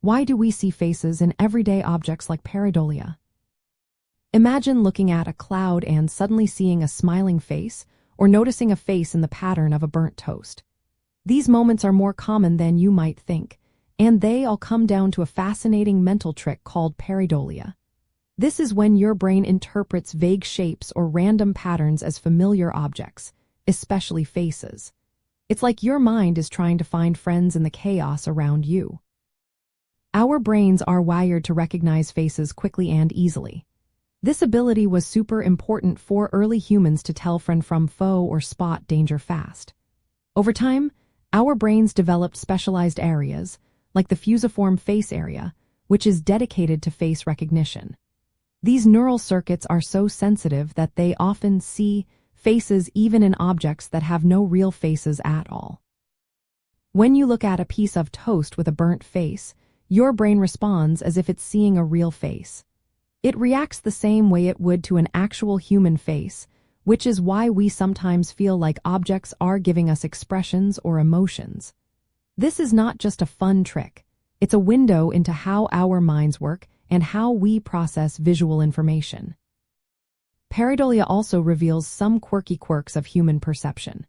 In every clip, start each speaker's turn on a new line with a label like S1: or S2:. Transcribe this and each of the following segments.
S1: Why do we see faces in everyday objects like pareidolia? Imagine looking at a cloud and suddenly seeing a smiling face, or noticing a face in the pattern of a burnt toast. These moments are more common than you might think, and they all come down to a fascinating mental trick called pareidolia. This is when your brain interprets vague shapes or random patterns as familiar objects, especially faces. It's like your mind is trying to find friends in the chaos around you. Our brains are wired to recognize faces quickly and easily. This ability was super important for early humans to tell friend from foe or spot danger fast. Over time, our brains developed specialized areas, like the fusiform face area, which is dedicated to face recognition. These neural circuits are so sensitive that they often see faces even in objects that have no real faces at all. When you look at a piece of toast with a burnt face, your brain responds as if it's seeing a real face. It reacts the same way it would to an actual human face, which is why we sometimes feel like objects are giving us expressions or emotions. This is not just a fun trick. It's a window into how our minds work and how we process visual information. Pareidolia also reveals some quirky quirks of human perception.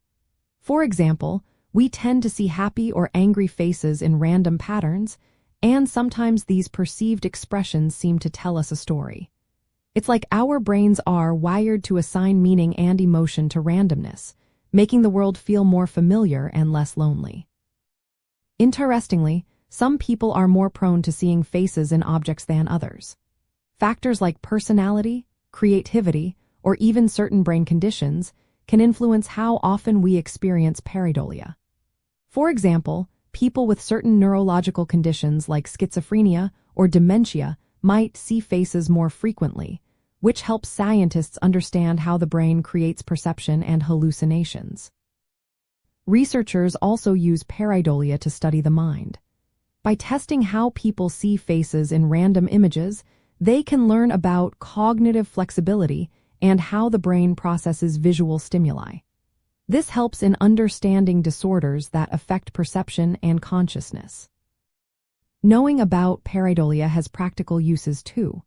S1: For example, we tend to see happy or angry faces in random patterns, and sometimes these perceived expressions seem to tell us a story. It's like our brains are wired to assign meaning and emotion to randomness, making the world feel more familiar and less lonely. Interestingly, some people are more prone to seeing faces in objects than others. Factors like personality, creativity, or even certain brain conditions can influence how often we experience pareidolia. For example, people with certain neurological conditions like schizophrenia or dementia might see faces more frequently, which helps scientists understand how the brain creates perception and hallucinations. Researchers also use pareidolia to study the mind. By testing how people see faces in random images, they can learn about cognitive flexibility and how the brain processes visual stimuli. This helps in understanding disorders that affect perception and consciousness. Knowing about pareidolia has practical uses too.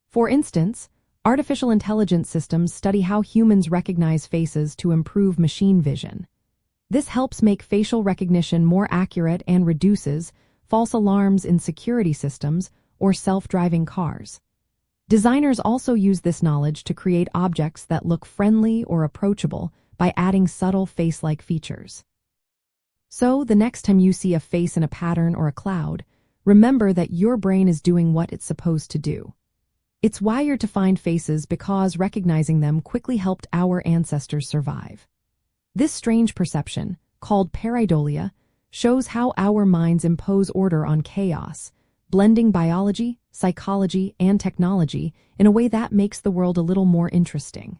S1: For instance, artificial intelligence systems study how humans recognize faces to improve machine vision. This helps make facial recognition more accurate and reduces false alarms in security systems or self-driving cars. Designers also use this knowledge to create objects that look friendly or approachable by adding subtle face-like features. So, the next time you see a face in a pattern or a cloud, remember that your brain is doing what it's supposed to do. It's wired to find faces because recognizing them quickly helped our ancestors survive. This strange perception, called pareidolia, shows how our minds impose order on chaos, blending biology, psychology, and technology in a way that makes the world a little more interesting.